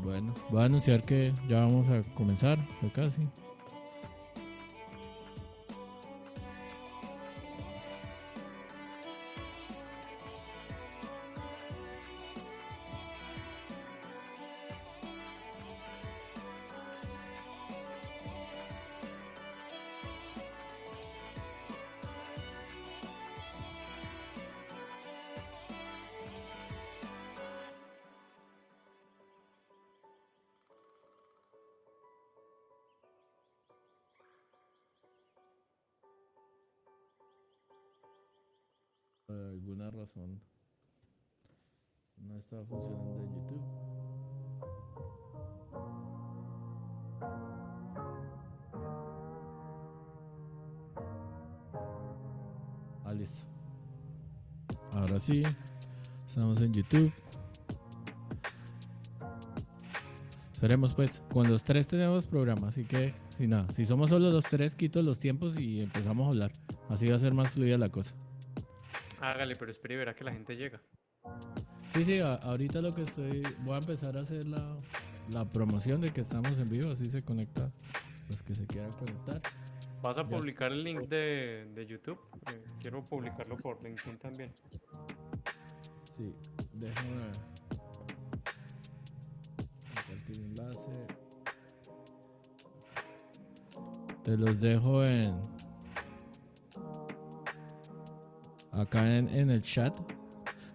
Bueno, voy a anunciar que ya vamos a comenzar, ya casi. Por alguna razón no está funcionando en YouTube. Ah, listo. Ahora sí, estamos en YouTube. Esperemos pues, con los tres tenemos programa, así que si nada, si somos solo los tres, quito los tiempos y empezamos a hablar. Así va a ser más fluida la cosa. Hágale, pero espere y verá que la gente llega. Sí, sí, ahorita lo que voy a empezar a hacer la promoción de que estamos en vivo, así se conecta los que se quieran conectar. ¿Vas a Ya publicar el link de YouTube? Quiero publicarlo por LinkedIn también. sí, déjame compartir enlace. Te los dejo acá en el chat.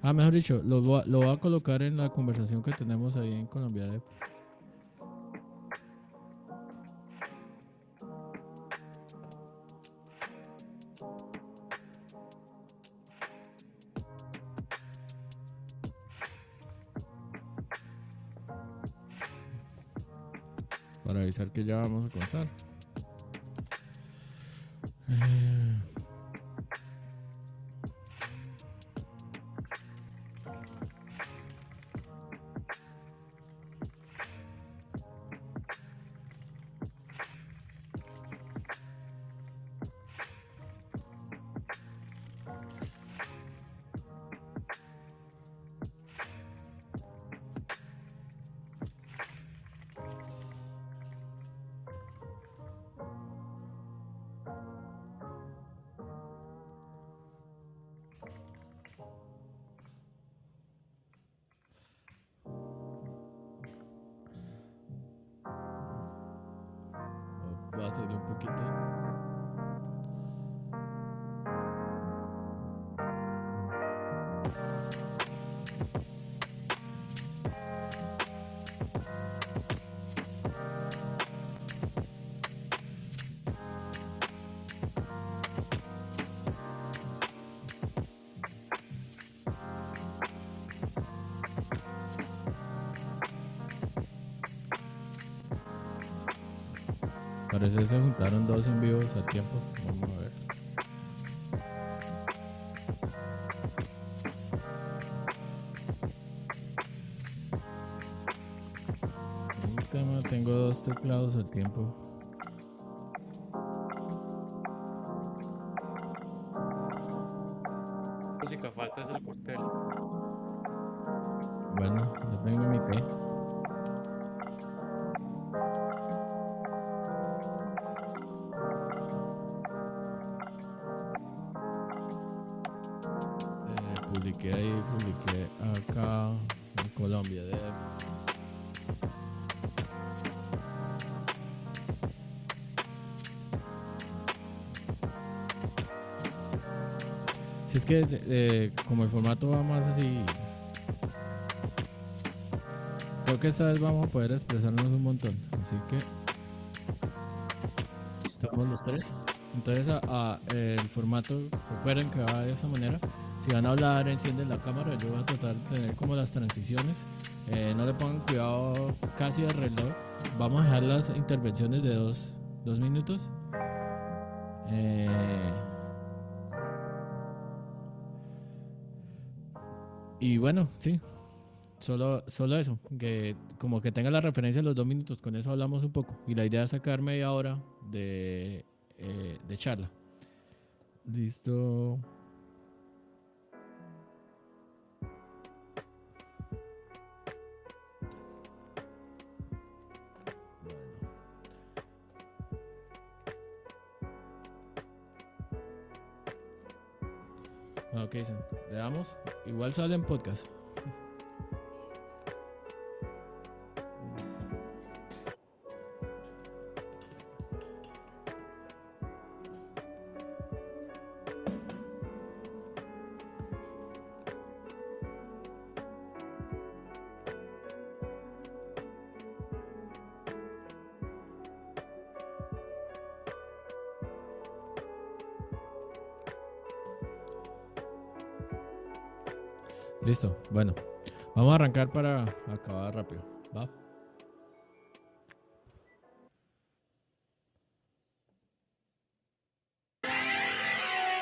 Ah, mejor dicho, lo voy a colocar en la conversación que tenemos ahí en Colombia Dev. Para avisar que ya vamos a comenzar. Eh, Voy a subir un poquito. Parece que se juntaron dos en vivos a tiempo. Vamos a ver. Un tema, tengo dos teclados al tiempo. Música, falta es el cóctel. Bueno, ya tengo mi té. Publiqué ahí, publiqué acá en Colombia Dev. Si es que como el formato va más así, creo que esta vez vamos a poder expresarnos un montón. Así que estamos los tres. Entonces el formato, recuerden que va de esa manera. Si van a hablar, encienden la cámara. Yo voy a tratar de tener como las transiciones. No le pongan cuidado casi al reloj. Vamos a dejar las intervenciones de dos minutos. Eh, y bueno, sí, solo eso, que como que tenga la referencia de los 2 minutos, con eso hablamos un poco. Y la idea es sacar media hora de charla. Listo. qué dicen. Le damos. Igual sale en podcast. Listo. Bueno, vamos a arrancar para acabar rápido. ¿Va?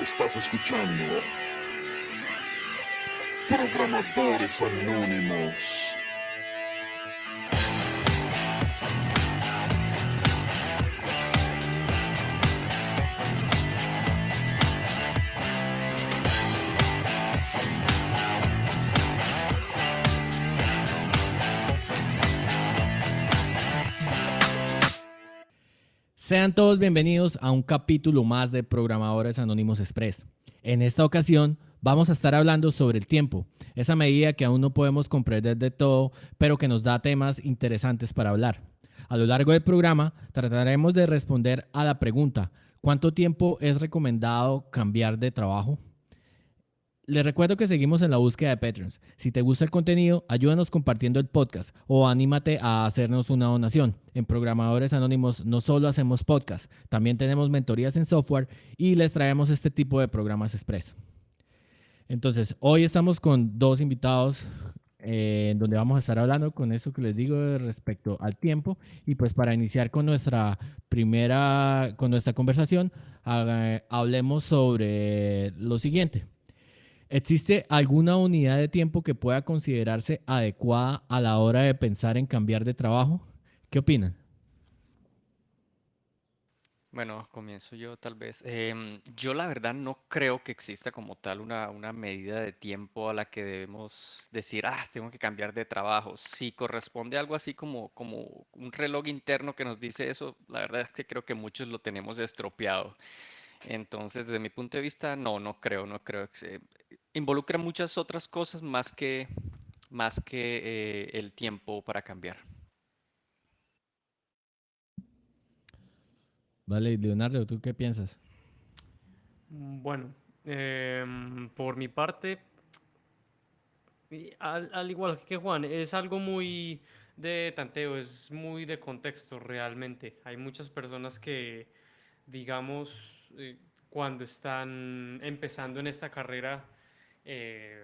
Estás escuchando Programadores Anónimos. Sean todos bienvenidos a un capítulo más de Programadores Anónimos Express. En esta ocasión vamos a estar hablando sobre el tiempo, esa medida que aún no podemos comprender de todo, pero que nos da temas interesantes para hablar. A lo largo del programa trataremos de responder a la pregunta: ¿cuánto tiempo es recomendado cambiar de trabajo? Les recuerdo que seguimos en la búsqueda de Patreons. Si te gusta el contenido, ayúdanos compartiendo el podcast o anímate a hacernos una donación. En Programadores Anónimos no solo hacemos podcast, también tenemos mentorías en software y les traemos este tipo de programas express. Entonces, hoy estamos con dos invitados en donde vamos a estar hablando con eso que les digo respecto al tiempo. Y pues para iniciar con nuestra conversación, hablemos sobre lo siguiente. ¿Existe alguna unidad de tiempo que pueda considerarse adecuada a la hora de pensar en cambiar de trabajo? ¿Qué opinan? Bueno, comienzo yo tal vez. Yo la verdad no creo que exista como tal una medida de tiempo a la que debemos decir, tengo que cambiar de trabajo. Si corresponde a algo así como un reloj interno que nos dice eso, la verdad es que creo que muchos lo tenemos estropeado. Entonces, desde mi punto de vista, no creo que involucra muchas otras cosas más que el tiempo para cambiar. Vale, Leonardo, ¿tú qué piensas? Bueno, por mi parte, y al igual que Juan, es algo muy de tanteo, es muy de contexto realmente. Hay muchas personas que, digamos, cuando están empezando en esta carrera, eh,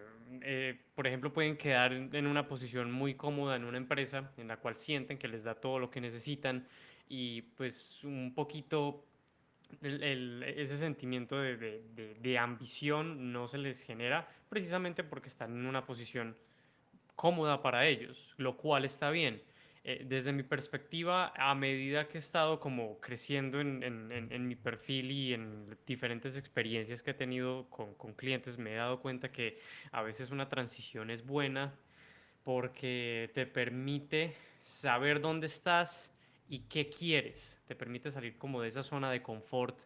por ejemplo, pueden quedar en una posición muy cómoda en una empresa en la cual sienten que les da todo lo que necesitan y pues un poquito ese sentimiento de ambición no se les genera precisamente porque están en una posición cómoda para ellos, lo cual está bien. Desde mi perspectiva, a medida que he estado como creciendo en mi perfil y en diferentes experiencias que he tenido con clientes, me he dado cuenta que a veces una transición es buena porque te permite saber dónde estás y qué quieres. Te permite salir como de esa zona de confort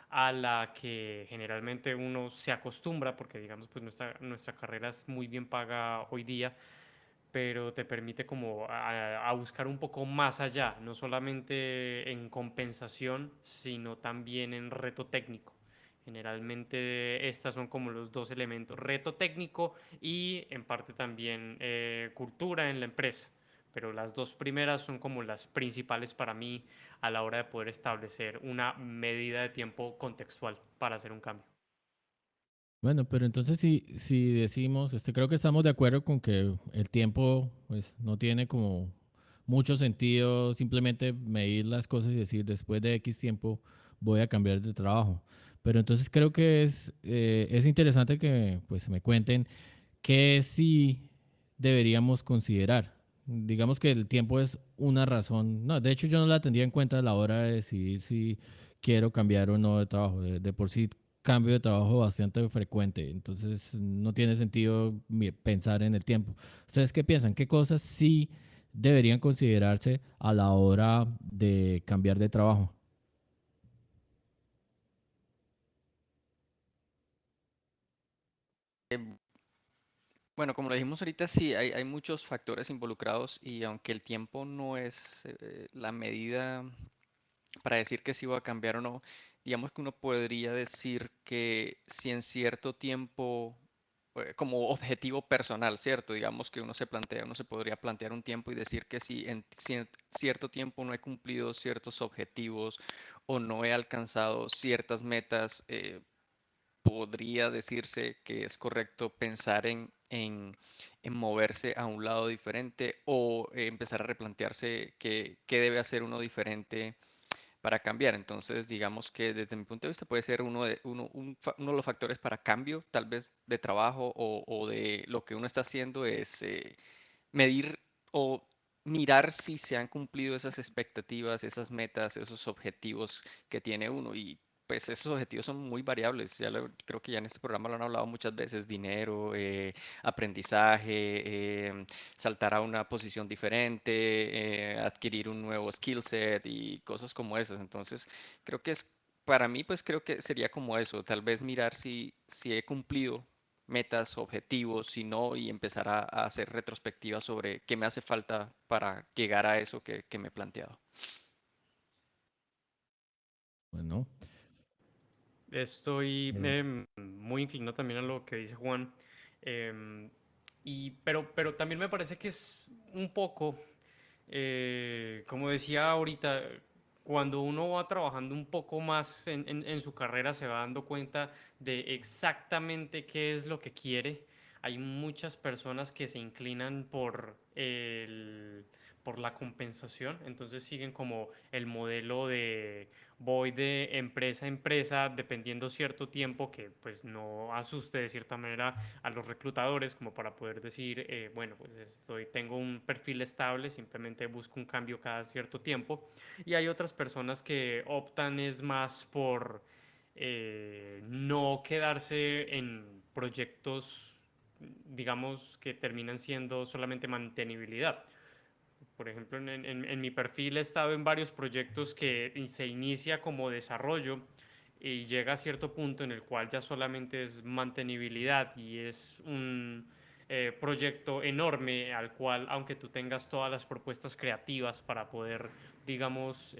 a la que generalmente uno se acostumbra, porque digamos, pues nuestra carrera es muy bien paga hoy día, pero te permite como a buscar un poco más allá, no solamente en compensación, sino también en reto técnico. Generalmente estas son como los dos elementos, reto técnico y en parte también cultura en la empresa. Pero las dos primeras son como las principales para mí a la hora de poder establecer una medida de tiempo contextual para hacer un cambio. Bueno, pero entonces si decimos, creo que estamos de acuerdo con que el tiempo pues, no tiene como mucho sentido simplemente medir las cosas y decir después de X tiempo voy a cambiar de trabajo. Pero entonces creo que es interesante que pues me cuenten qué sí deberíamos considerar. Digamos que el tiempo es una razón. No, de hecho yo no la tendría en cuenta a la hora de decidir si quiero cambiar o no de trabajo. De por sí cambio de trabajo bastante frecuente, entonces no tiene sentido pensar en el tiempo. ¿Ustedes qué piensan? ¿Qué cosas sí deberían considerarse a la hora de cambiar de trabajo? Bueno, como lo dijimos ahorita, sí, hay muchos factores involucrados y aunque el tiempo no es la medida para decir que sí va a cambiar o no, digamos que uno podría decir que si en cierto tiempo, como objetivo personal, ¿cierto? Digamos que uno se podría plantear un tiempo y decir que si en cierto tiempo no he cumplido ciertos objetivos o no he alcanzado ciertas metas, podría decirse que es correcto pensar en moverse a un lado diferente o empezar a replantearse qué debe hacer uno diferente para cambiar. Entonces, digamos que desde mi punto de vista puede ser uno de los factores para cambio, tal vez de trabajo o de lo que uno está haciendo es medir o mirar si se han cumplido esas expectativas, esas metas, esos objetivos que tiene uno. Y pues esos objetivos son muy variables. Creo que ya en este programa lo han hablado muchas veces, dinero, aprendizaje, saltar a una posición diferente, adquirir un nuevo skill set y cosas como esas. Entonces, creo que para mí, pues creo que sería como eso, tal vez mirar si he cumplido metas, objetivos, si no, y empezar a hacer retrospectiva sobre qué me hace falta para llegar a eso que me he planteado. Bueno, Estoy eh, muy inclinado también a lo que dice Juan. em, pero también me parece que es un poco, como decía ahorita, cuando uno va trabajando un poco más en su carrera se va dando cuenta de exactamente qué es lo que quiere. Hay muchas personas que se inclinan por la compensación, entonces siguen como el modelo de voy de empresa a empresa dependiendo cierto tiempo que pues no asuste de cierta manera a los reclutadores como para poder decir, bueno, pues tengo un perfil estable, simplemente busco un cambio cada cierto tiempo. Y hay otras personas que optan es más por no quedarse en proyectos, digamos, que terminan siendo solamente mantenibilidad. Por ejemplo, en mi perfil he estado en varios proyectos que se inicia como desarrollo y llega a cierto punto en el cual ya solamente es mantenibilidad y es un proyecto enorme al cual, aunque tú tengas todas las propuestas creativas para poder, digamos,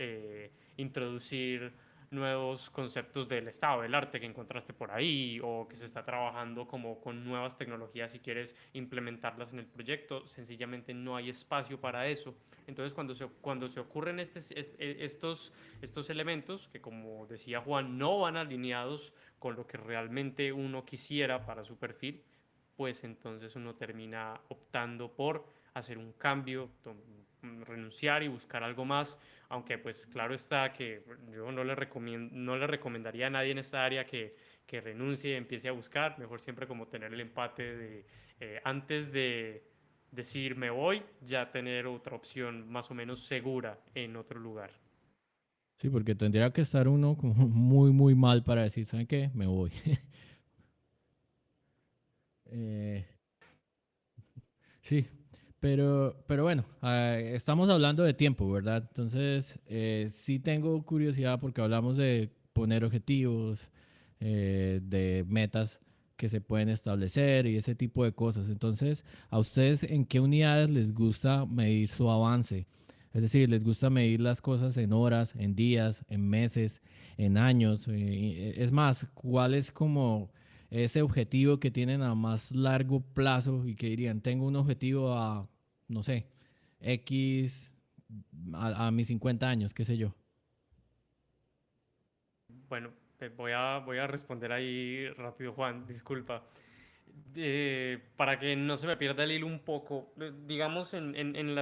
introducir nuevos conceptos del estado del arte que encontraste por ahí o que se está trabajando como con nuevas tecnologías y quieres implementarlas en el proyecto, sencillamente no hay espacio para eso. Entonces cuando se ocurren estos elementos que como decía Juan no van alineados con lo que realmente uno quisiera para su perfil, pues entonces uno termina optando por hacer un cambio, renunciar y buscar algo más, aunque pues claro está que yo no le recomendaría a nadie en esta área que renuncie y empiece a buscar, mejor siempre como tener el empate de antes de decir me voy, ya tener otra opción más o menos segura en otro lugar. sí, porque tendría que estar uno como muy, muy mal para decir, ¿saben qué? Me voy. Eh, sí, pero bueno, estamos hablando de tiempo, ¿verdad? Entonces, sí tengo curiosidad porque hablamos de poner objetivos, de metas que se pueden establecer y ese tipo de cosas. Entonces, ¿a ustedes en qué unidades les gusta medir su avance? Es decir, ¿les gusta medir las cosas en horas, en días, en meses, en años? Es más, ¿cuál es como ese objetivo que tienen a más largo plazo y que dirían, tengo un objetivo a, no sé, X, a mis 50 años, qué sé yo? Bueno, voy a responder ahí rápido, Juan, disculpa. Para que no se me pierda el hilo un poco, digamos, en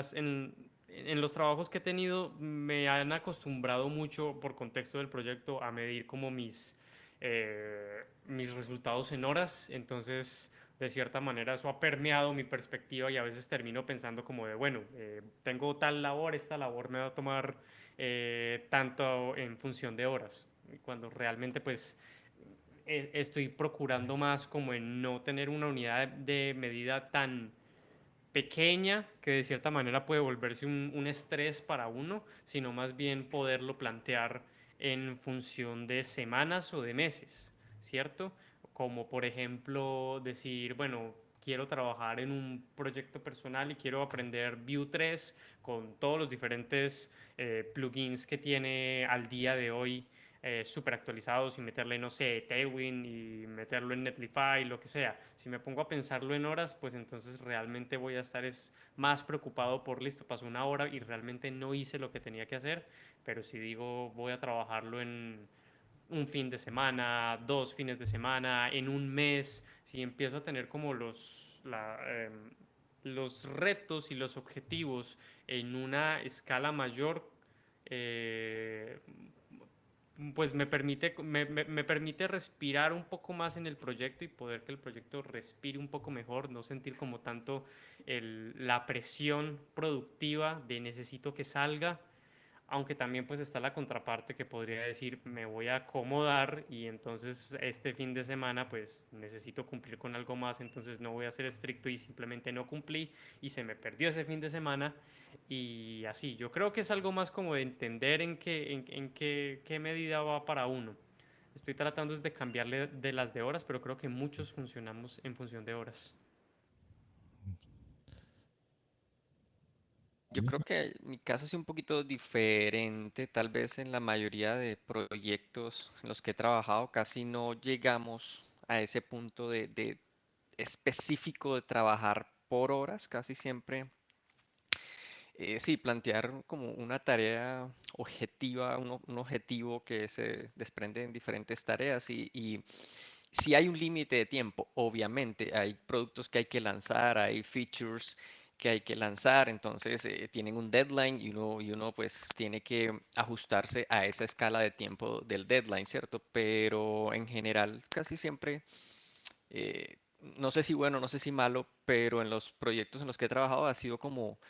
los trabajos que he tenido, me han acostumbrado mucho, por contexto del proyecto, a medir como mis resultados en horas. Entonces, de cierta manera, eso ha permeado mi perspectiva y a veces termino pensando como de, bueno, tengo tal labor, esta labor me va a tomar tanto en función de horas. Y cuando realmente, pues estoy procurando más como en no tener una unidad de medida tan pequeña que de cierta manera puede volverse un estrés para uno, sino más bien poderlo plantear en función de semanas o de meses, ¿cierto? como por ejemplo decir, bueno, quiero trabajar en un proyecto personal y quiero aprender Vue 3 con todos los diferentes plugins que tiene al día de hoy súper actualizados y meterle, no sé, Tailwind y meterlo en Netlify, lo que sea. Si me pongo a pensarlo en horas, pues entonces realmente voy a estar más preocupado por, listo, pasó una hora y realmente no hice lo que tenía que hacer, pero si digo voy a trabajarlo en un fin de semana, 2 fines de semana, en un mes, si empiezo a tener como los retos y los objetivos en una escala mayor, eh, pues me permite respirar un poco más en el proyecto y poder que el proyecto respire un poco mejor, no sentir como tanto la presión productiva de necesito que salga, aunque también pues está la contraparte que podría decir me voy a acomodar y entonces este fin de semana pues necesito cumplir con algo más, entonces no voy a ser estricto y simplemente no cumplí y se me perdió ese fin de semana y así. Yo creo que es algo más como de entender qué medida va para uno. Estoy tratando de cambiarle de las de horas, pero creo que muchos funcionamos en función de horas. Yo creo que mi caso es un poquito diferente, tal vez en la mayoría de proyectos en los que he trabajado, casi no llegamos a ese punto de específico de trabajar por horas, casi siempre, sí, plantear como una tarea objetiva, un objetivo que se desprende en diferentes tareas y si hay un límite de tiempo, obviamente, hay productos que hay que lanzar, hay features que hay que lanzar, entonces tienen un deadline y uno pues tiene que ajustarse a esa escala de tiempo del deadline, ¿cierto? Pero en general casi siempre, no sé si bueno, no sé si malo, pero en los proyectos en los que he trabajado ha sido como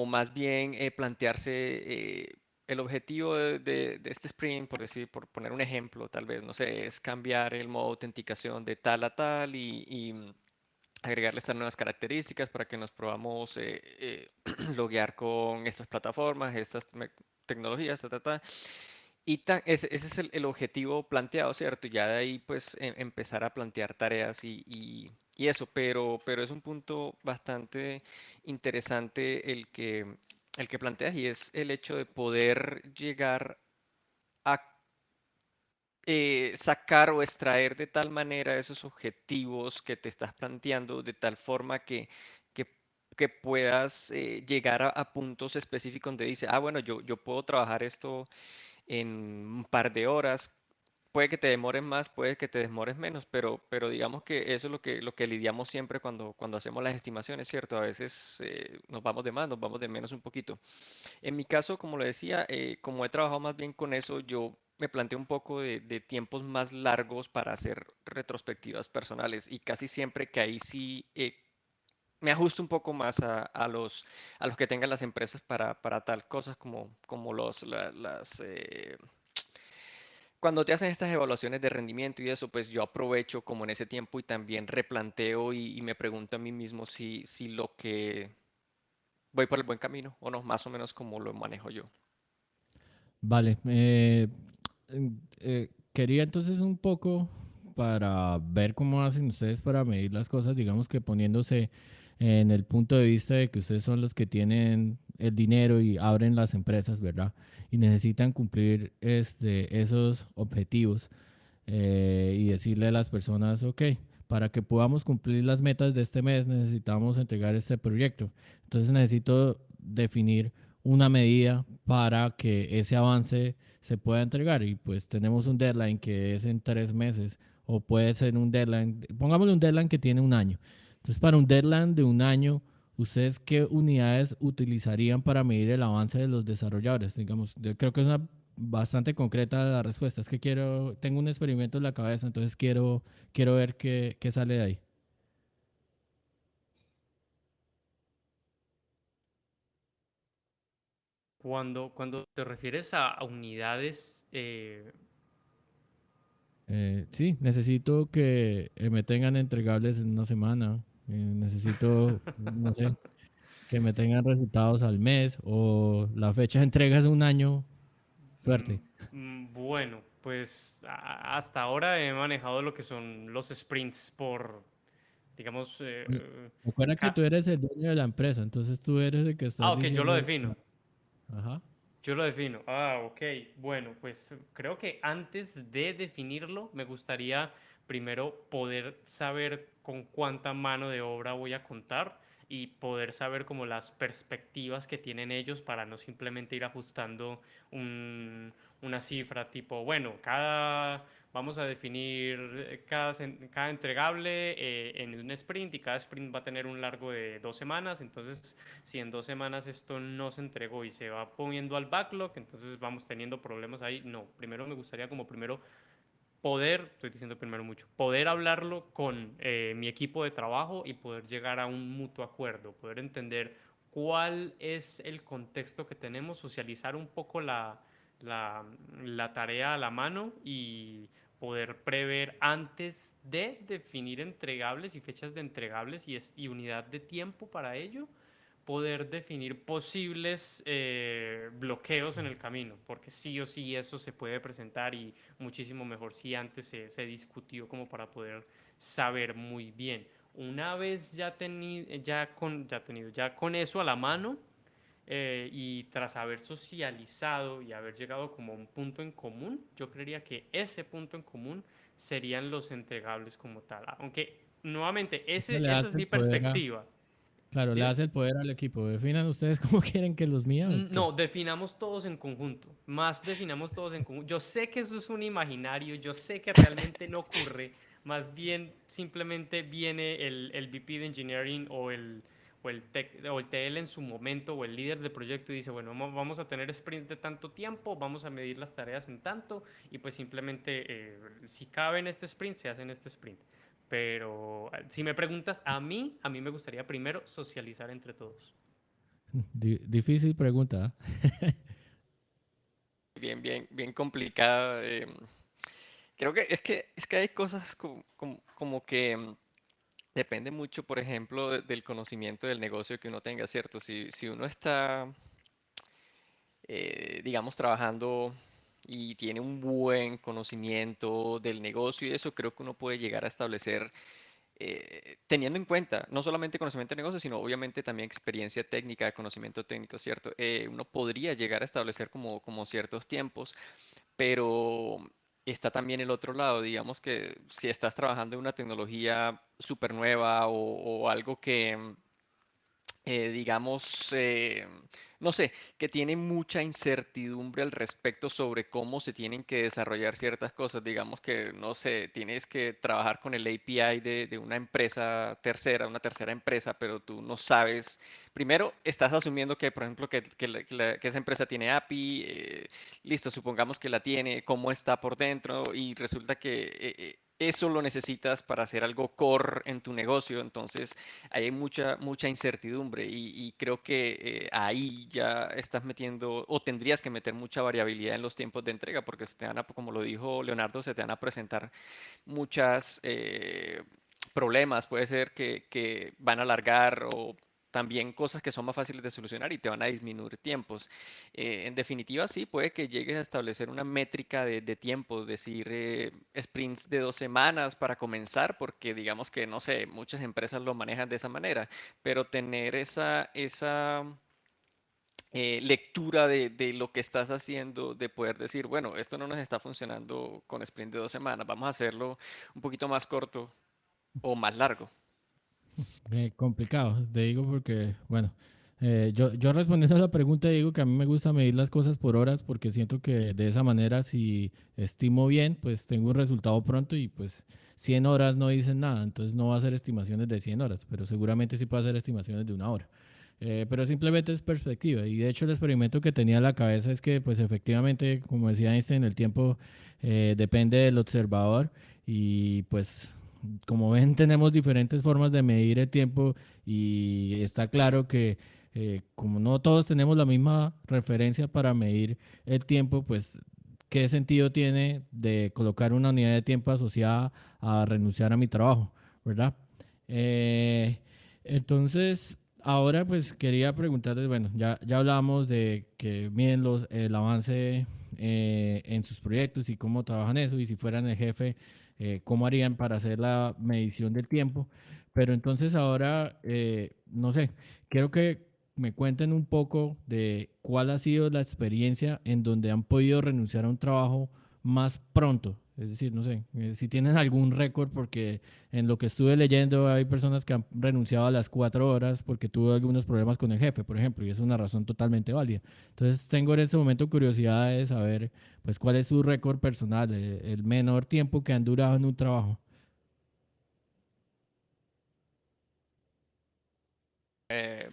más bien plantearse el objetivo de este sprint, por decir, por poner un ejemplo, tal vez, no sé, es cambiar el modo de autenticación de tal a tal y agregarle estas nuevas características para que nos podamos loguear con estas plataformas, tecnologías, ta, ta, ta. Y ese es el objetivo planteado, ¿cierto? Y ya de ahí, pues, empezar a plantear tareas y eso, pero es un punto bastante interesante el que planteas y es el hecho de poder llegar a sacar o extraer de tal manera esos objetivos que te estás planteando, de tal forma que, que puedas llegar a puntos específicos donde dice, ah, bueno, yo puedo trabajar esto en un par de horas. Puede que te demores más, puede que te demores menos, pero digamos que eso es lo que lidiamos siempre cuando hacemos las estimaciones, ¿cierto? A veces nos vamos de más, nos vamos de menos un poquito. En mi caso, como lo decía, como he trabajado más bien con eso, yo me planteo un poco de tiempos más largos para hacer retrospectivas personales y casi siempre que ahí sí me ajusto un poco más a los que tengan las empresas para tal cosas como cuando te hacen estas evaluaciones de rendimiento y eso, pues yo aprovecho como en ese tiempo y también replanteo y me pregunto a mí mismo si lo que voy por el buen camino o no, más o menos como lo manejo yo. Vale, quería entonces un poco para ver cómo hacen ustedes para medir las cosas, digamos que poniéndose en el punto de vista de que ustedes son los que tienen el dinero y abren las empresas, ¿verdad? Y necesitan cumplir esos objetivos y decirle a las personas, ok, para que podamos cumplir las metas de este mes necesitamos entregar este proyecto. Entonces necesito definir una medida para que ese avance se pueda entregar y pues tenemos un deadline que es en 3 meses o puede ser un deadline, pongámosle un deadline que tiene un año. Entonces para un deadline de un año, ¿ustedes qué unidades utilizarían para medir el avance de los desarrolladores? Digamos, yo creo que es una bastante concreta la respuesta. Es que tengo un experimento en la cabeza, entonces quiero ver qué sale de ahí. Cuando te refieres a unidades, Sí, necesito que me tengan entregables en una semana. Necesito, no sé, que me tengan resultados al mes o la fecha de entrega es un año mm, fuerte. bueno. Pues hasta ahora he manejado lo que son los sprints por, digamos, Recuerda que tú ca- eres el dueño de la empresa, entonces tú eres el que estás ok, yo lo diciendo, defino. ajá. Yo lo defino. Ah, ok. Bueno, pues creo que antes de definirlo, me gustaría primero poder saber con cuánta mano de obra voy a contar y poder saber como las perspectivas que tienen ellos para no simplemente ir ajustando una cifra tipo, bueno, vamos a definir cada entregable en un sprint y cada sprint va a tener un largo de 2 semanas, entonces si en 2 semanas esto no se entregó y se va poniendo al backlog, entonces vamos teniendo problemas ahí. No, primero me gustaría como primero poder, estoy diciendo primero mucho, poder hablarlo con mi equipo de trabajo y poder llegar a un mutuo acuerdo, poder entender cuál es el contexto que tenemos, socializar un poco la, la tarea a la mano y poder prever antes de definir entregables y fechas de entregables y unidad de tiempo para ello, poder definir posibles bloqueos en el camino, porque sí o sí eso se puede presentar y muchísimo mejor si antes se discutió como para poder saber muy bien. Una vez ya con eso a la mano y tras haber socializado y haber llegado como a un punto en común, yo creería que ese punto en común serían los entregables como tal. Aunque nuevamente, Eso le esa es hace mi el poder perspectiva. claro, le Dime. hace el poder al equipo. Definan ustedes cómo quieren que los mían o qué. No, definamos todos en conjunto, más definamos todos en conjunto. Yo sé que eso es un imaginario, yo sé que realmente no ocurre, más bien simplemente viene el VP de Engineering o el TL en su momento o el líder del proyecto y dice, bueno, vamos a tener sprints de tanto tiempo, vamos a medir las tareas en tanto y pues simplemente si cabe en este sprint, se hace en este sprint. Pero si me preguntas a mí me gustaría primero socializar entre todos. Difícil pregunta. ¿Ah? Bien complicada. Creo que es que hay cosas como que depende mucho, por ejemplo, del conocimiento del negocio que uno tenga, ¿cierto? Si uno está, digamos, trabajando y tiene un buen conocimiento del negocio y eso, creo que uno puede llegar a establecer, teniendo en cuenta no solamente conocimiento de negocio, sino obviamente también experiencia técnica, conocimiento técnico, ¿cierto? Uno podría llegar a establecer como ciertos tiempos, pero está también el otro lado, digamos que si estás trabajando en una tecnología súper nueva o algo que, digamos, no sé, que tiene mucha incertidumbre al respecto sobre cómo se tienen que desarrollar ciertas cosas. Digamos que, no sé, tienes que trabajar con el API de una empresa tercera, una tercera empresa, pero tú no sabes. Primero, estás asumiendo que, por ejemplo, que esa empresa tiene API, listo, supongamos que la tiene, cómo está por dentro, y resulta que eso lo necesitas para hacer algo core en tu negocio. Entonces, hay mucha incertidumbre y creo que ahí ya estás metiendo o tendrías que meter mucha variabilidad en los tiempos de entrega porque se te van a, como lo dijo Leonardo, se te van a presentar muchas problemas. Puede ser que van a alargar o también cosas que son más fáciles de solucionar y te van a disminuir tiempos. En definitiva, sí, puede que llegues a establecer una métrica de tiempo, decir sprints de 2 semanas para comenzar, porque digamos que, no sé, muchas empresas lo manejan de esa manera, pero tener esa lectura de lo que estás haciendo, de poder decir, bueno, esto no nos está funcionando con sprint de 2 semanas, vamos a hacerlo un poquito más corto o más largo. Complicado, te digo porque, bueno, yo respondiendo a la pregunta digo que a mí me gusta medir las cosas por horas porque siento que de esa manera si estimo bien, pues tengo un resultado pronto y pues 100 horas no dicen nada, entonces no va a hacer estimaciones de 100 horas, pero seguramente sí puedo hacer estimaciones de 1 hora. Pero simplemente es perspectiva y de hecho el experimento que tenía en la cabeza es que pues efectivamente, como decía Einstein, el tiempo depende del observador y pues como ven, tenemos diferentes formas de medir el tiempo y está claro que como no todos tenemos la misma referencia para medir el tiempo, pues qué sentido tiene de colocar una unidad de tiempo asociada a renunciar a mi trabajo, ¿verdad? Eh, entonces, ahora pues quería preguntarles, bueno, ya hablábamos de que miden el avance en sus proyectos y cómo trabajan eso, y si fueran el jefe, cómo harían para hacer la medición del tiempo. Pero entonces ahora, no sé, quiero que me cuenten un poco de cuál ha sido la experiencia en donde han podido renunciar a un trabajo más pronto. Es decir, no sé, si tienen algún récord, porque en lo que estuve leyendo hay personas que han renunciado a las 4 horas porque tuvo algunos problemas con el jefe, por ejemplo, y es una razón totalmente válida. Entonces tengo en este momento curiosidad de saber, pues, cuál es su récord personal, el menor tiempo que han durado en un trabajo. Eh,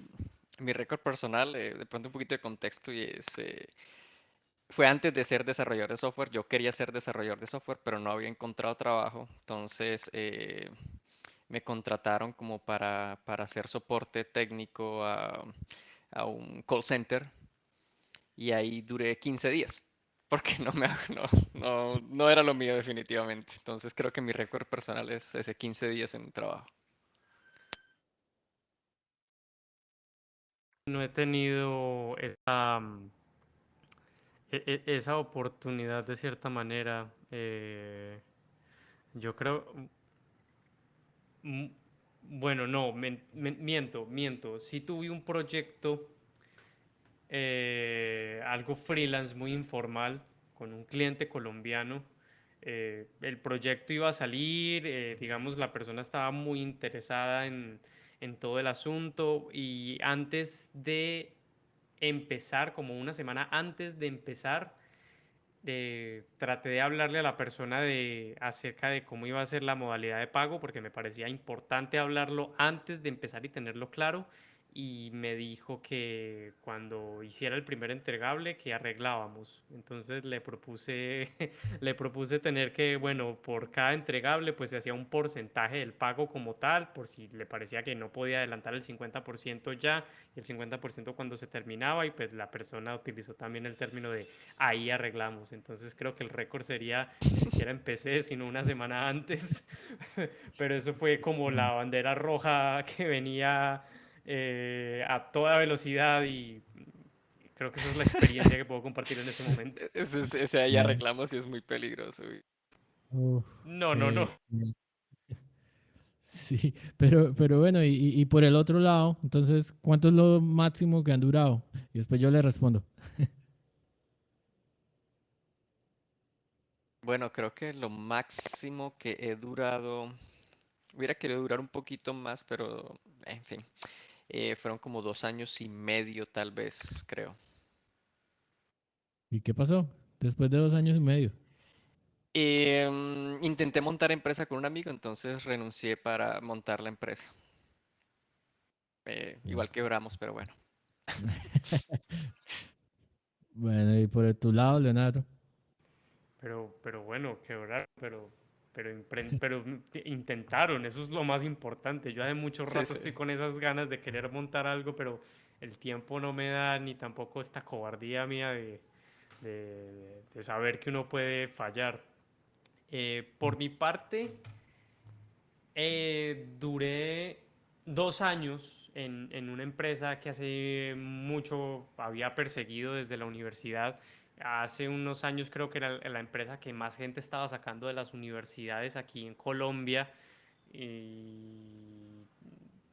Mi récord personal, de pronto un poquito de contexto y fue antes de ser desarrollador de software. Yo quería ser desarrollador de software, pero no había encontrado trabajo. Entonces me contrataron como para hacer soporte técnico a un call center y ahí duré 15 días. Porque no era lo mío definitivamente. Entonces creo que mi récord personal es ese 15 días en un trabajo. No he tenido esa, esa oportunidad de cierta manera. Yo creo, mm, bueno, no, miento. Sí tuve un proyecto, algo freelance, muy informal, con un cliente colombiano. El proyecto iba a salir, digamos, la persona estaba muy interesada en todo el asunto y antes de empezar, como una semana antes de empezar, traté de hablarle a la persona acerca de cómo iba a ser la modalidad de pago, porque me parecía importante hablarlo antes de empezar y tenerlo claro. Y me dijo que cuando hiciera el primer entregable, que arreglábamos. Entonces le propuse, le propuse tener que, bueno, por cada entregable, pues se hacía un porcentaje del pago como tal, por si le parecía que no podía adelantar el 50% ya, y el 50% cuando se terminaba, y pues la persona utilizó también el término de ahí arreglamos. Entonces creo que el récord sería, ni siquiera empecé, sino una semana antes. Pero eso fue como Mm. la bandera roja que venía a toda velocidad y creo que esa es la experiencia que puedo compartir en este momento. Ese ahí Bueno, arreglamos y es muy peligroso. uf, No, no, no. eh, sí, pero bueno, y por el otro lado, entonces, ¿cuánto es lo máximo que han durado? Y después yo le respondo. Bueno, creo que lo máximo que he durado, hubiera querido durar un poquito más, pero en fin, fueron como 2 años y medio tal vez, creo. ¿Y qué pasó? Después de 2 años y medio. Intenté montar empresa con un amigo, entonces renuncié para montar la empresa. Ah. Igual quebramos, pero bueno. Bueno, y por tu lado, Leonardo. Pero bueno, quebrar, pero intentaron, eso es lo más importante. Yo hace mucho Sí, rato sí. estoy con esas ganas de querer montar algo, pero el tiempo no me da, ni tampoco esta cobardía mía de saber que uno puede fallar. Por mi parte, duré 2 años en una empresa que hace mucho había perseguido desde la universidad. Hace unos años creo que era la empresa que más gente estaba sacando de las universidades aquí en Colombia. Y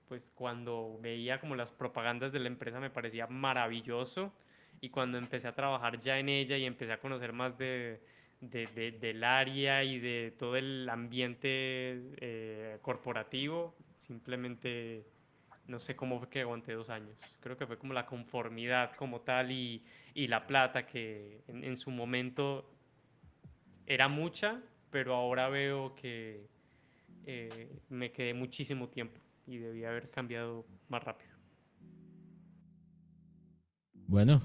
pues cuando veía como las propagandas de la empresa me parecía maravilloso. Y cuando empecé a trabajar ya en ella y empecé a conocer más del área y de todo el ambiente corporativo, simplemente no sé cómo fue que aguanté 2 años. Creo que fue como la conformidad como tal y la plata que en su momento era mucha, pero ahora veo que me quedé muchísimo tiempo y debía haber cambiado más rápido. Bueno,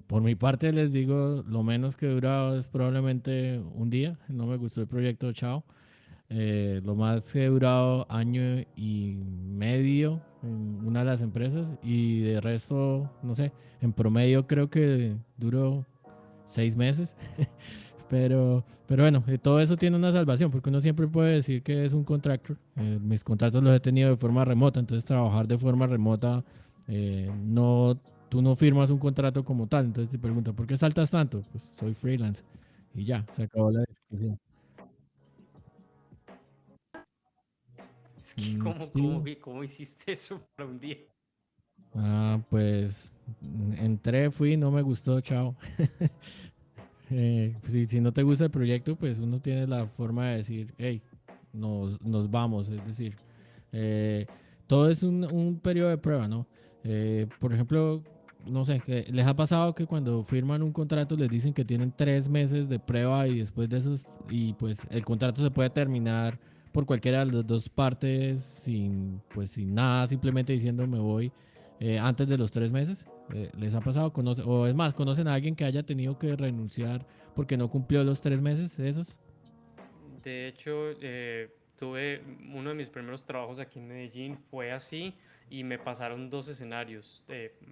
por mi parte les digo, lo menos que he durado es probablemente un día. No me gustó el proyecto, chao. Lo más que he durado 1 año y medio en una de las empresas, y de resto, no sé, en promedio creo que duró 6 meses. Pero bueno, todo eso tiene una salvación, porque uno siempre puede decir que es un contractor. Mis contratos los he tenido de forma remota, entonces trabajar de forma remota, no, tú no firmas un contrato como tal. Entonces te preguntan, ¿por qué saltas tanto? Pues soy freelance. Y ya, se acabó la discusión. Es que, Sí, cómo hiciste eso para un día? pues entré, fui, no me gustó, chao. Pues, si no te gusta el proyecto, pues uno tiene la forma de decir, hey, nos vamos. Es decir, eh, todo es un periodo de prueba, ¿no? Por ejemplo, no sé, ¿les ha pasado que cuando firman un contrato les dicen que tienen 3 meses de prueba y después de esos, y pues el contrato se puede terminar por cualquiera de las dos partes sin, pues sin nada, simplemente diciendo me voy antes de los 3 meses? ¿Les ha pasado? O es más, ¿conocen a alguien que haya tenido que renunciar porque no cumplió los 3 meses esos? De hecho, tuve uno de mis primeros trabajos aquí en Medellín, fue así y me pasaron dos escenarios.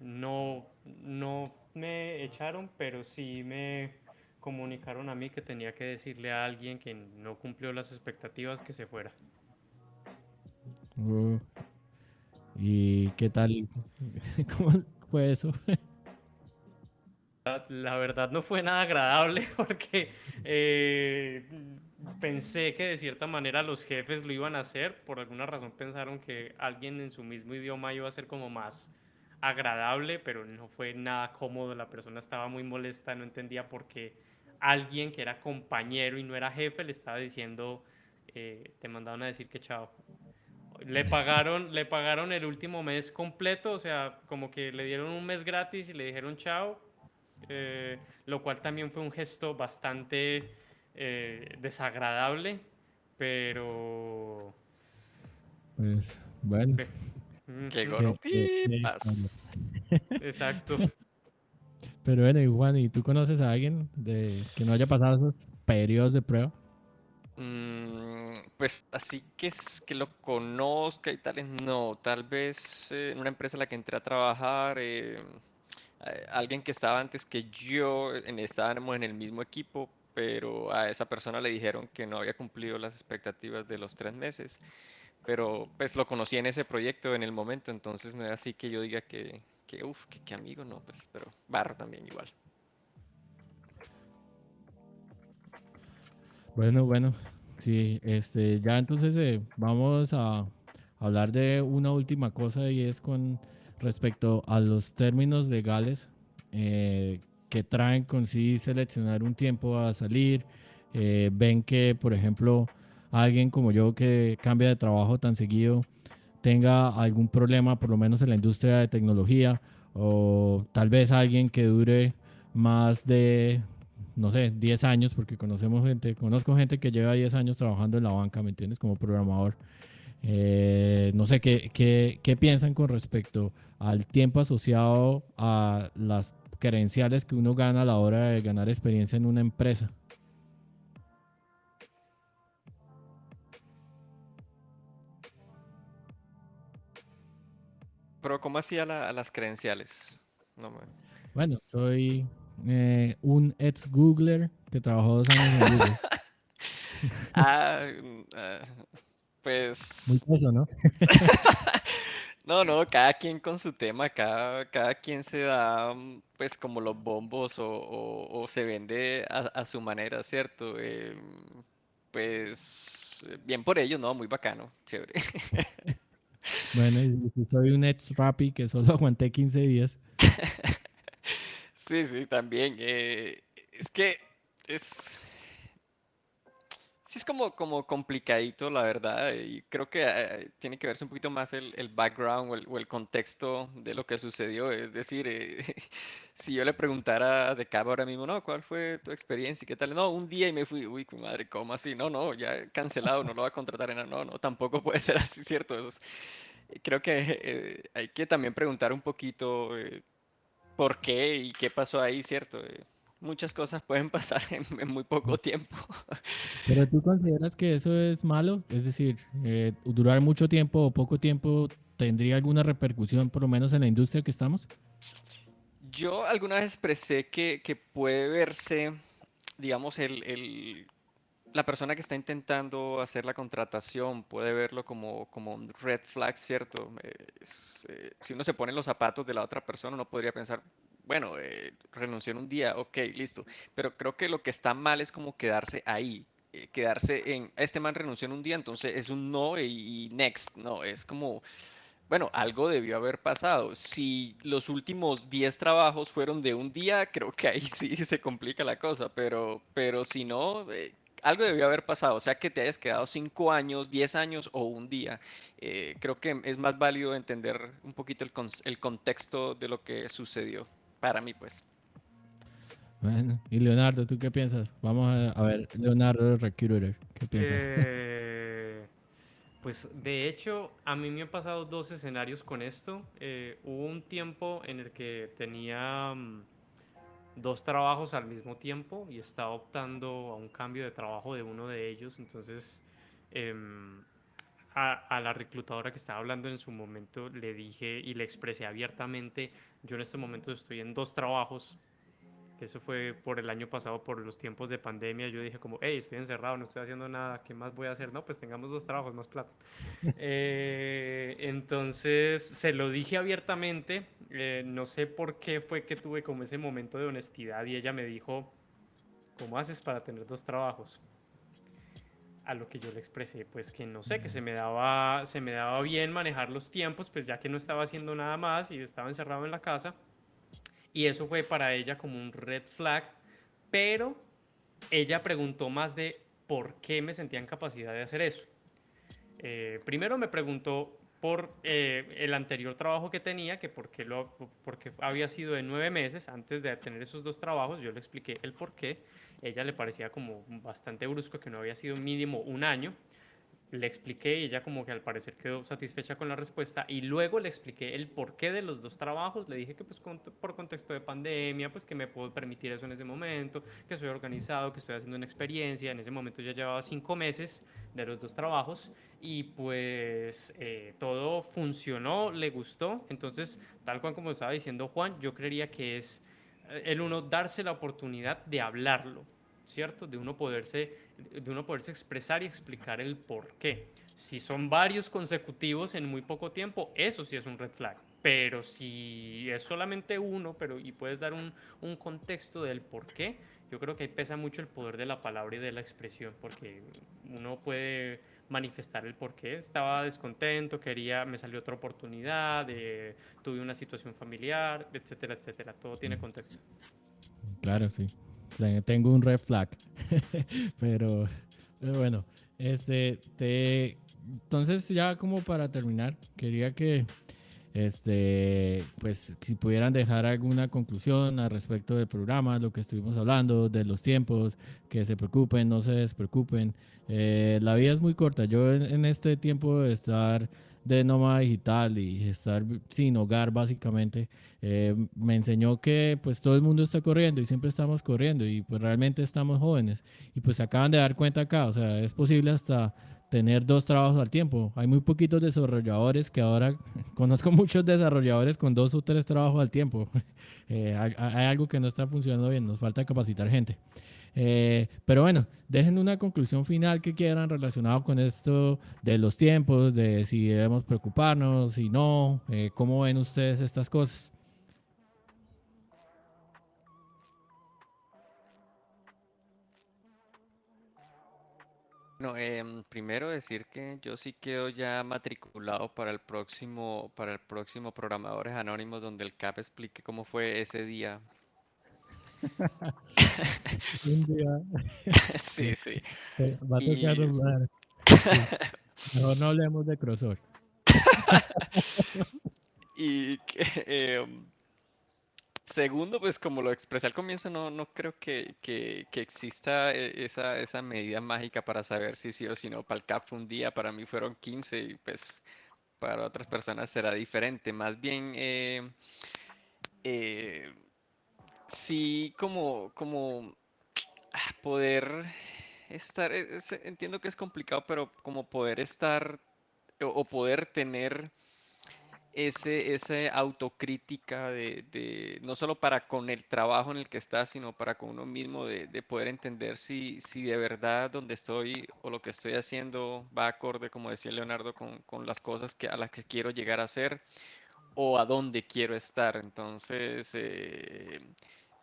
No me echaron, pero sí me comunicaron a mí que tenía que decirle a alguien que no cumplió las expectativas que se fuera. Uh, ¿Y qué tal? ¿Cómo fue eso? La verdad no fue nada agradable porque eh, pensé que de cierta manera los jefes lo iban a hacer. Por alguna razón pensaron que alguien en su mismo idioma iba a ser como más agradable, pero no fue nada cómodo. La persona estaba muy molesta, no entendía por qué alguien que era compañero y no era jefe le estaba diciendo, te mandaron a decir que chao. Le pagaron el último mes completo, o sea, como que le dieron un mes gratis y le dijeron chao, lo cual también fue un gesto bastante desagradable, pero... Pues bueno, ve, Que ujú, qué goropipas. historia. exacto. Pero bueno, y Juan, ¿y tú conoces a alguien que no haya pasado esos periodos de prueba? Pues así que es que lo conozca y tales, no, tal vez en una empresa en la que entré a trabajar, alguien que estaba antes que yo, estábamos en el mismo equipo, pero a esa persona le dijeron que no había cumplido las expectativas de los 3 meses, pero pues lo conocí en ese proyecto en el momento, entonces no es así que yo diga que uff, que amigo, no, pues, pero barro también igual. Bueno, sí, ya entonces vamos a hablar de una última cosa y es con respecto a los términos legales que traen con sí seleccionar un tiempo a salir. Ven que, por ejemplo, alguien como yo que cambia de trabajo tan seguido tenga algún problema, por lo menos en la industria de tecnología, o tal vez alguien que dure más de, no sé, 10 años, porque conozco gente que lleva 10 años trabajando en la banca, ¿me entiendes? Como programador. No sé, ¿qué piensan con respecto al tiempo asociado a las credenciales que uno gana a la hora de ganar experiencia en una empresa? Pero ¿cómo hacía a las credenciales? No me... Bueno, soy un ex Googler que trabajó 2 años en Google. Ah, pues... Muy eso, ¿no? No, no, cada quien con su tema, cada quien se da pues como los bombos o se vende a su manera, ¿cierto? Pues bien por ellos, ¿no? Muy bacano, chévere. Bueno, y si soy un ex Rappi que solo aguanté 15 días. Sí, sí, también. Es que es, sí es como complicadito, la verdad, y creo que tiene que verse un poquito más el background o el contexto de lo que sucedió. Es decir, si yo le preguntara de Cabo ahora mismo, no, ¿cuál fue tu experiencia y qué tal? No, un día y me fui, uy, mi madre, ¿cómo así? No, no, ya cancelado, no lo va a contratar en nada. No, no, tampoco puede ser así, ¿cierto? Creo que hay que también preguntar un poquito por qué y qué pasó ahí, ¿cierto? Muchas cosas pueden pasar en muy poco tiempo. Pero tú consideras que eso es malo, es decir, durar mucho tiempo o poco tiempo tendría alguna repercusión, por lo menos en la industria que estamos. Yo alguna vez expresé que puede verse digamos, la persona que está intentando hacer la contratación puede verlo como un red flag, ¿cierto? Si uno se pone en los zapatos de la otra persona, uno podría pensar, bueno, renuncié en un día, ok, listo. Pero creo que lo que está mal es como quedarse ahí, quedarse en, este man renunció en un día, entonces es un no y next, no, es como, bueno, algo debió haber pasado. Si los últimos 10 trabajos fueron de un día, creo que ahí sí se complica la cosa, pero si no, algo debió haber pasado. O sea, que te hayas quedado 5 años, 10 años o un día. Creo que es más válido entender un poquito el contexto de lo que sucedió. Para mí, pues. Bueno, y Leonardo, ¿tú qué piensas? Vamos a ver, Leonardo Recruiter, ¿qué piensa? Eh, pues de hecho, a mí me han pasado dos escenarios con esto. Hubo un tiempo en el que tenía dos trabajos al mismo tiempo y estaba optando a un cambio de trabajo de uno de ellos. Entonces, em, a la reclutadora que estaba hablando en su momento le dije y le expresé abiertamente, yo en estos momentos estoy en dos trabajos. Eso fue por el año pasado, por los tiempos de pandemia. Yo dije como, hey, estoy encerrado, no estoy haciendo nada, ¿qué más voy a hacer? No, pues tengamos dos trabajos, más plata. Entonces se lo dije abiertamente. No sé por qué fue que tuve como ese momento de honestidad y ella me dijo, ¿cómo haces para tener dos trabajos? A lo que yo le expresé, pues que no sé, que se me daba bien manejar los tiempos, pues ya que no estaba haciendo nada más y estaba encerrado en la casa. Y eso fue para ella como un red flag, pero ella preguntó más de por qué me sentía en capacidad de hacer eso. Primero me preguntó por el anterior trabajo que tenía, que porque había sido de 9 meses antes de tener esos dos trabajos. Yo le expliqué el por qué. Ella le parecía como bastante brusco que no había sido mínimo un año. Le expliqué y ella como que al parecer quedó satisfecha con la respuesta y luego le expliqué el porqué de los dos trabajos. Le dije que pues por contexto de pandemia, pues que me puedo permitir eso en ese momento, que soy organizado, que estoy haciendo una experiencia. En ese momento ya llevaba 5 meses de los dos trabajos y pues todo funcionó, le gustó. Entonces, tal cual como estaba diciendo Juan, yo creería que es el uno darse la oportunidad de hablarlo, ¿cierto? De uno poderse expresar y explicar el por qué. Si son varios consecutivos en muy poco tiempo, eso sí es un red flag. Pero si es solamente uno, y puedes dar un contexto del por qué, yo creo que ahí pesa mucho el poder de la palabra y de la expresión, porque uno puede manifestar el por qué. Estaba descontento, me salió otra oportunidad, tuve una situación familiar, etcétera, etcétera. Todo tiene contexto. Claro, sí. Tengo un red flag. Pero bueno, entonces ya como para terminar, quería que pues si pudieran dejar alguna conclusión al respecto del programa, lo que estuvimos hablando, de los tiempos, que se preocupen, no se despreocupen. La vida es muy corta. Yo en este tiempo de estar de nómada digital y estar sin hogar básicamente, me enseñó que pues todo el mundo está corriendo y siempre estamos corriendo y pues realmente estamos jóvenes y pues se acaban de dar cuenta acá, o sea, es posible hasta tener dos trabajos al tiempo. Hay muy poquitos desarrolladores que ahora conozco muchos desarrolladores con dos o tres trabajos al tiempo. Hay algo que no está funcionando bien, nos falta capacitar gente. Pero bueno, dejen una conclusión final que quieran relacionado con esto de los tiempos, de si debemos preocuparnos, si no, cómo ven ustedes estas cosas. Bueno, primero decir que yo sí quedo ya matriculado para el próximo Programadores Anónimos, donde el CAP explique cómo fue ese día. Un día Sí, sí. va a tocar Y, hablar. Sí, mejor no hablemos de crossover. y que, segundo, pues como lo expresé al comienzo, no creo que exista esa medida mágica para saber si sí o si no. Para el CAP fue un día, para mí fueron 15 y pues para otras personas será diferente. Más bien, eh, sí como poder estar, entiendo que es complicado, pero como poder estar o poder tener esa autocrítica no solo para con el trabajo en el que estás, sino para con uno mismo, de poder entender si de verdad donde estoy o lo que estoy haciendo va acorde, como decía Leonardo, con las cosas a las que quiero llegar a ser o a dónde quiero estar. Entonces,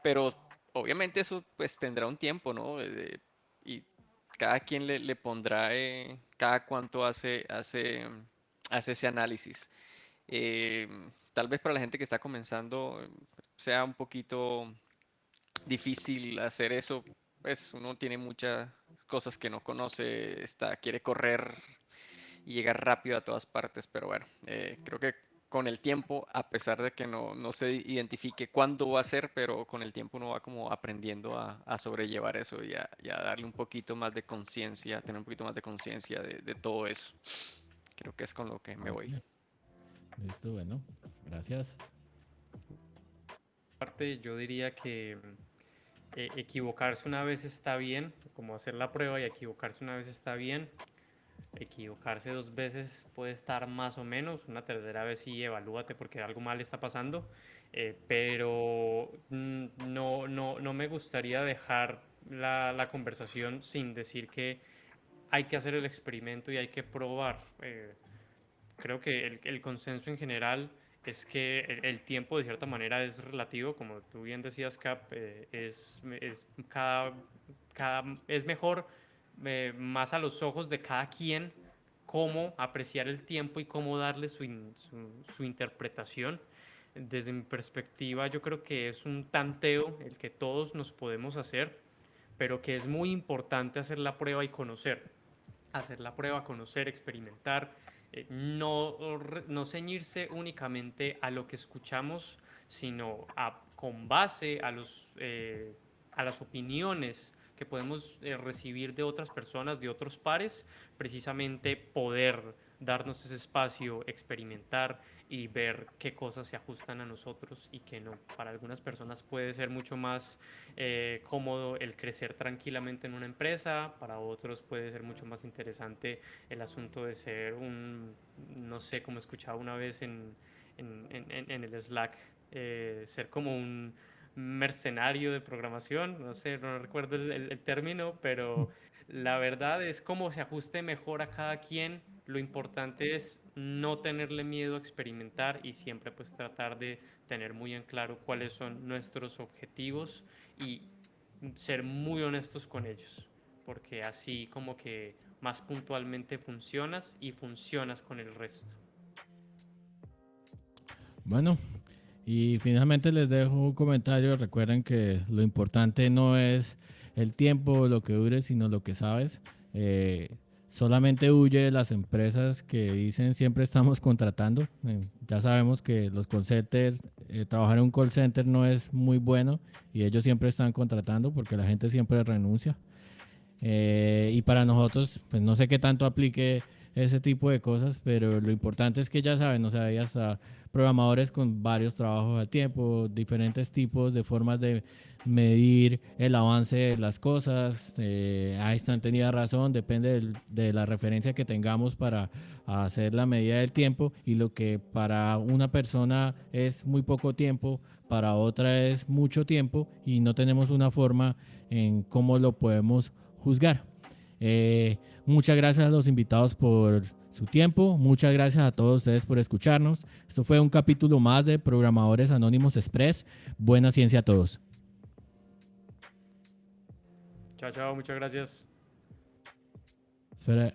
pero obviamente eso pues tendrá un tiempo, ¿no? Y cada quien le pondrá, cada cuánto hace ese análisis. Eh, Tal vez para la gente que está comenzando sea un poquito difícil hacer eso, pues uno tiene muchas cosas que no conoce, quiere correr y llegar rápido a todas partes, pero bueno, creo que con el tiempo, a pesar de que no se identifique cuándo va a ser, pero con el tiempo uno va como aprendiendo a sobrellevar eso y a darle un poquito más de conciencia, tener un poquito más de conciencia de todo eso. Creo que es con lo que me voy. Vale, listo, bueno, gracias. Parte, yo diría que equivocarse una vez está bien, como hacer la prueba y equivocarse una vez está bien. Equivocarse 2 veces puede estar más o menos, una tercera vez sí evalúate porque algo mal está pasando, pero no me gustaría dejar la conversación sin decir que hay que hacer el experimento y hay que probar. Creo que el consenso en general es que el tiempo de cierta manera es relativo, como tú bien decías, Cap, es mejor más a los ojos de cada quien cómo apreciar el tiempo y cómo darle su interpretación. Desde mi perspectiva, yo creo que es un tanteo el que todos nos podemos hacer, pero que es muy importante hacer la prueba y hacer la prueba, conocer, experimentar, no ceñirse únicamente a lo que escuchamos, sino con base a las opiniones que podemos recibir de otras personas, de otros pares, precisamente poder darnos ese espacio, experimentar y ver qué cosas se ajustan a nosotros y qué no. Para algunas personas puede ser mucho más cómodo el crecer tranquilamente en una empresa, para otros puede ser mucho más interesante el asunto de ser no sé, como escuchaba una vez en el Slack, ser como un mercenario de programación, no sé, no recuerdo el término, pero la verdad es cómo se ajuste mejor a cada quien. Lo importante es no tenerle miedo a experimentar y siempre pues tratar de tener muy en claro cuáles son nuestros objetivos y ser muy honestos con ellos, porque así como que más puntualmente funcionas y funcionas con el resto. Bueno, y finalmente les dejo un comentario. Recuerden que lo importante no es el tiempo, lo que dure, sino lo que sabes. Solamente huye de las empresas que dicen siempre estamos contratando. Ya sabemos que los call centers, trabajar en un call center no es muy bueno y ellos siempre están contratando porque la gente siempre renuncia. Y para nosotros, pues no sé qué tanto aplique ese tipo de cosas, pero lo importante es que ya saben, o sea, hay hasta programadores con varios trabajos al tiempo, diferentes tipos de formas de medir el avance de las cosas. Einstein tenía razón, depende de la referencia que tengamos para hacer la medida del tiempo y lo que para una persona es muy poco tiempo, para otra es mucho tiempo y no tenemos una forma en cómo lo podemos juzgar. Muchas gracias a los invitados por su tiempo. Muchas gracias a todos ustedes por escucharnos. Esto fue un capítulo más de Programadores Anónimos Express. Buena ciencia a todos. Chao, chao, muchas gracias. Espera,